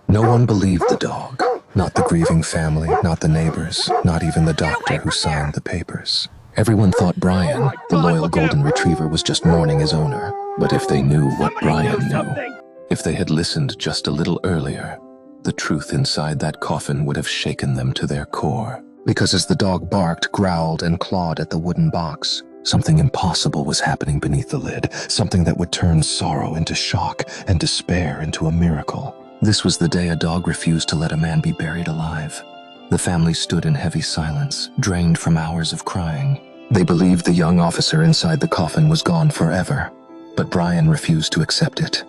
No one believed the dog. Not the grieving family, not the neighbors, not even the doctor who signed the papers. Everyone thought Brian, the loyal golden retriever, was just mourning his owner. But if they knew what Brian knew, if they had listened just a little earlier, the truth inside that coffin would have shaken them to their core. Because as the dog barked, growled, and clawed at the wooden box, something impossible was happening beneath the lid, something that would turn sorrow into shock and despair into a miracle. This was the day a dog refused to let a man be buried alive. The family stood in heavy silence, drained from hours of crying. They believed the young officer inside the coffin was gone forever, but Brian refused to accept it.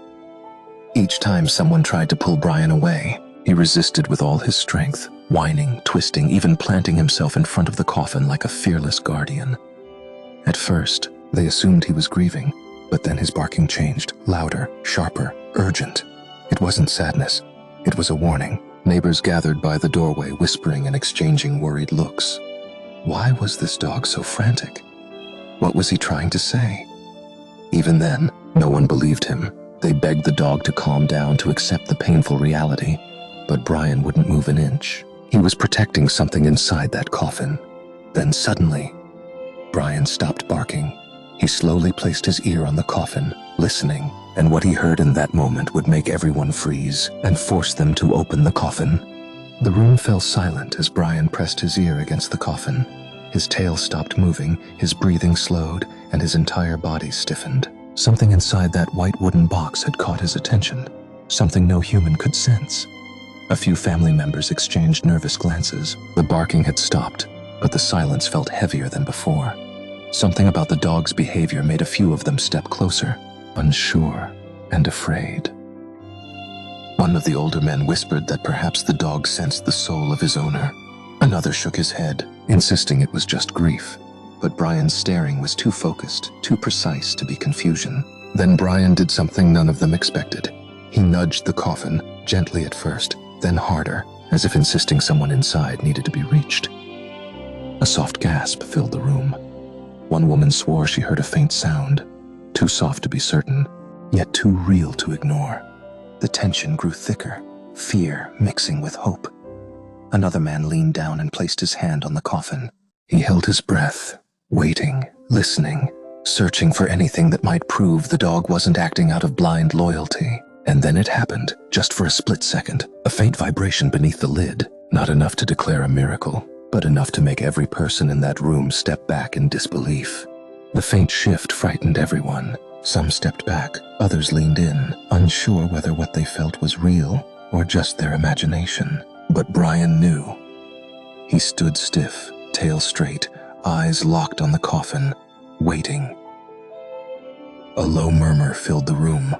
Each time someone tried to pull Brian away, he resisted with all his strength, whining, twisting, even planting himself in front of the coffin like a fearless guardian. At first, they assumed he was grieving, but then his barking changed, louder, sharper, urgent. It wasn't sadness, it was a warning. Neighbors gathered by the doorway, whispering and exchanging worried looks. Why was this dog so frantic? What was he trying to say? Even then, no one believed him. They begged the dog to calm down, to accept the painful reality. But Brian wouldn't move an inch. He was protecting something inside that coffin. Then suddenly, Brian stopped barking. He slowly placed his ear on the coffin, listening, and what he heard in that moment would make everyone freeze and force them to open the coffin. The room fell silent as Brian pressed his ear against the coffin. His tail stopped moving, his breathing slowed, and his entire body stiffened. Something inside that white wooden box had caught his attention, something no human could sense. A few family members exchanged nervous glances. The barking had stopped, but the silence felt heavier than before. Something about the dog's behavior made a few of them step closer, unsure and afraid. One of the older men whispered that perhaps the dog sensed the soul of his owner. Another shook his head, insisting it was just grief. But Brian's staring was too focused, too precise to be confusion. Then Brian did something none of them expected. He nudged the coffin, gently at first, then harder, as if insisting someone inside needed to be reached. A soft gasp filled the room. One woman swore she heard a faint sound, too soft to be certain, yet too real to ignore. The tension grew thicker, fear mixing with hope. Another man leaned down and placed his hand on the coffin. He held his breath, waiting, listening, searching for anything that might prove the dog wasn't acting out of blind loyalty. And then it happened, just for a split second. A faint vibration beneath the lid, not enough to declare a miracle, but enough to make every person in that room step back in disbelief. The faint shift frightened everyone. Some stepped back, others leaned in, unsure whether what they felt was real or just their imagination. But Brian knew. He stood stiff, tail straight, eyes locked on the coffin, waiting. A low murmur filled the room.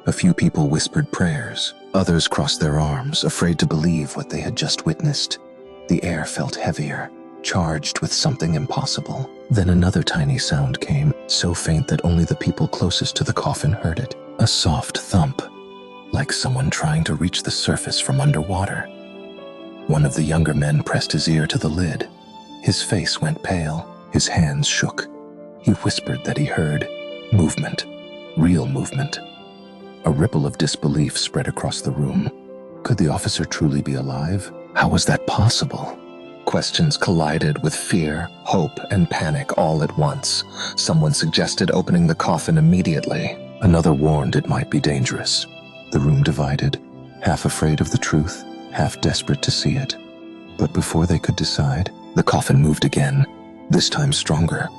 A few people whispered prayers. Others crossed their arms, afraid to believe what they had just witnessed. The air felt heavier, charged with something impossible. Then another tiny sound came, so faint that only the people closest to the coffin heard it. A soft thump, like someone trying to reach the surface from underwater. One of the younger men pressed his ear to the lid. His face went pale, his hands shook. He whispered that he heard movement, real movement. A ripple of disbelief spread across the room. Could the officer truly be alive? How was that possible? Questions collided with fear, hope, and panic all at once. Someone suggested opening the coffin immediately. Another warned it might be dangerous. The room divided, half afraid of the truth, half desperate to see it. But before they could decide, the coffin moved again, this time stronger.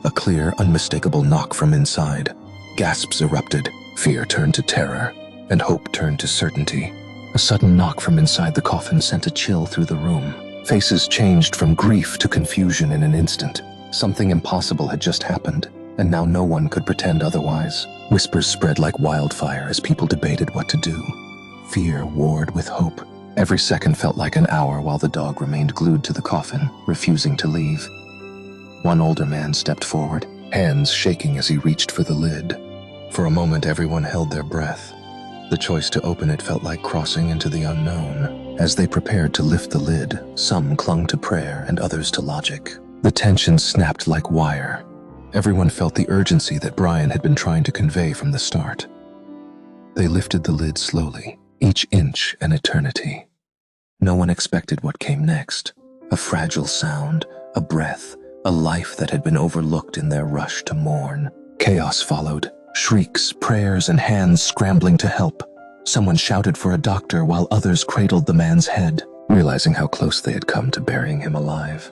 A clear, unmistakable knock from inside. Gasps erupted, fear turned to terror, and hope turned to certainty. A sudden knock from inside the coffin sent a chill through the room. Faces changed from grief to confusion in an instant. Something impossible had just happened, and now no one could pretend otherwise. Whispers spread like wildfire as people debated what to do. Fear warred with hope. Every second felt like an hour while the dog remained glued to the coffin, refusing to leave. One older man stepped forward, hands shaking as he reached for the lid. For a moment, everyone held their breath. The choice to open it felt like crossing into the unknown. As they prepared to lift the lid, some clung to prayer and others to logic. The tension snapped like wire. Everyone felt the urgency that Brian had been trying to convey from the start. They lifted the lid slowly, each inch an eternity. No one expected what came next. A fragile sound, a breath, a life that had been overlooked in their rush to mourn. Chaos followed, shrieks, prayers, and hands scrambling to help. Someone shouted for a doctor while others cradled the man's head, realizing how close they had come to burying him alive.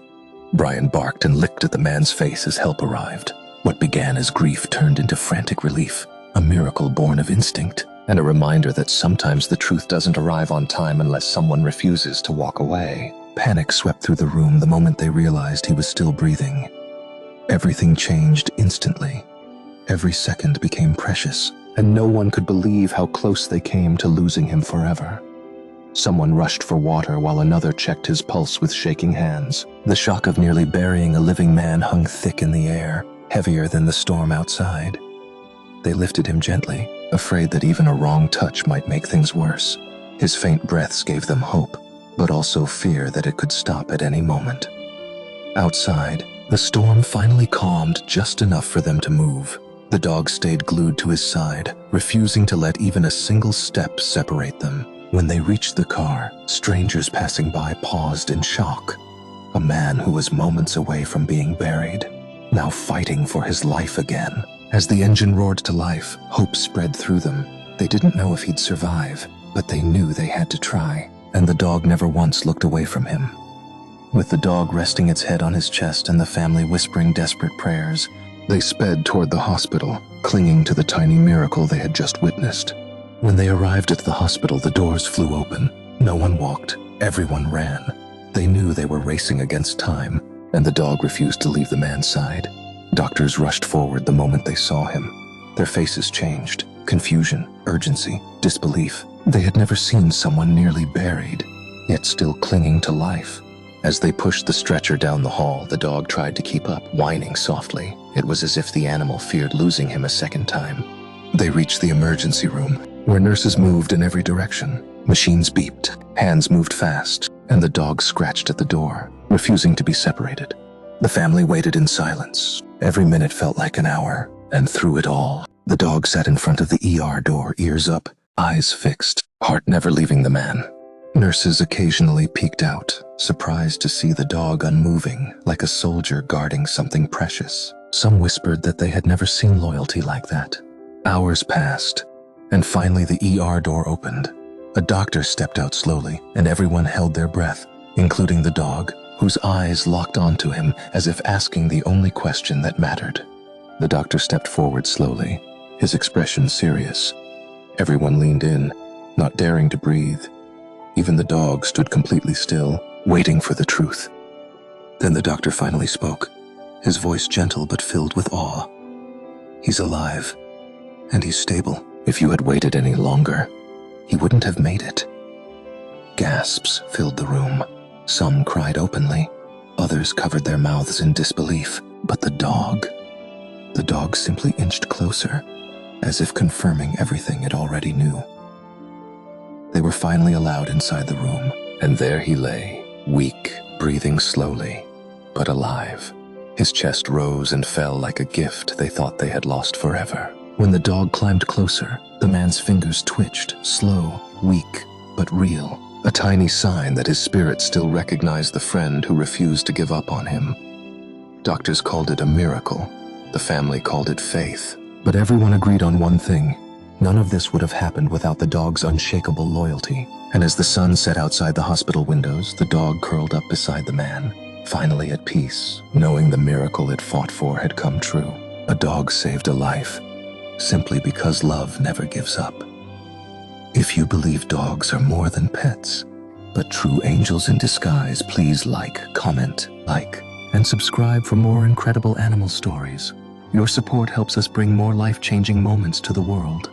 Brian barked and licked at the man's face as help arrived. What began as grief turned into frantic relief, a miracle born of instinct, and a reminder that sometimes the truth doesn't arrive on time unless someone refuses to walk away. Panic swept through the room the moment they realized he was still breathing. Everything changed instantly. Every second became precious, and no one could believe how close they came to losing him forever. Someone rushed for water while another checked his pulse with shaking hands. The shock of nearly burying a living man hung thick in the air, heavier than the storm outside. They lifted him gently, afraid that even a wrong touch might make things worse. His faint breaths gave them hope, but also fear that it could stop at any moment. Outside, the storm finally calmed just enough for them to move. The dog stayed glued to his side, refusing to let even a single step separate them. When they reached the car, strangers passing by paused in shock. A man who was moments away from being buried, now fighting for his life again. As the engine roared to life, hope spread through them. They didn't know if he'd survive, but they knew they had to try, and the dog never once looked away from him. With the dog resting its head on his chest and the family whispering desperate prayers, they sped toward the hospital, clinging to the tiny miracle they had just witnessed. When they arrived at the hospital, the doors flew open. No one walked, everyone ran. They knew they were racing against time, and the dog refused to leave the man's side. Doctors rushed forward the moment they saw him. Their faces changed. Confusion, urgency, disbelief. They had never seen someone nearly buried, yet still clinging to life. As they pushed the stretcher down the hall, the dog tried to keep up, whining softly. It was as if the animal feared losing him a second time. They reached the emergency room, where nurses moved in every direction. Machines beeped, hands moved fast, and the dog scratched at the door, refusing to be separated. The family waited in silence. Every minute felt like an hour, and through it all, the dog sat in front of the ER door, ears up, eyes fixed, heart never leaving the man. Nurses occasionally peeked out, surprised to see the dog unmoving, like a soldier guarding something precious. Some whispered that they had never seen loyalty like that. Hours passed, and finally the ER door opened. A doctor stepped out slowly, and everyone held their breath, including the dog, whose eyes locked onto him as if asking the only question that mattered. The doctor stepped forward slowly, his expression serious. Everyone leaned in, not daring to breathe. Even the dog stood completely still, waiting for the truth. Then the doctor finally spoke, his voice gentle but filled with awe. "He's alive, and he's stable. If you had waited any longer, he wouldn't have made it." Gasps filled the room. Some cried openly, others covered their mouths in disbelief. But the dog simply inched closer, as if confirming everything it already knew. They were finally allowed inside the room, and there he lay, weak, breathing slowly, but alive. His chest rose and fell like a gift they thought they had lost forever. When the dog climbed closer, the man's fingers twitched, slow, weak, but real. A tiny sign that his spirit still recognized the friend who refused to give up on him. Doctors called it a miracle. The family called it faith. But everyone agreed on one thing. None of this would have happened without the dog's unshakable loyalty. And as the sun set outside the hospital windows, the dog curled up beside the man, finally at peace, knowing the miracle it fought for had come true. A dog saved a life, simply because love never gives up. If you believe dogs are more than pets, but true angels in disguise, please comment, and subscribe for more incredible animal stories. Your support helps us bring more life-changing moments to the world.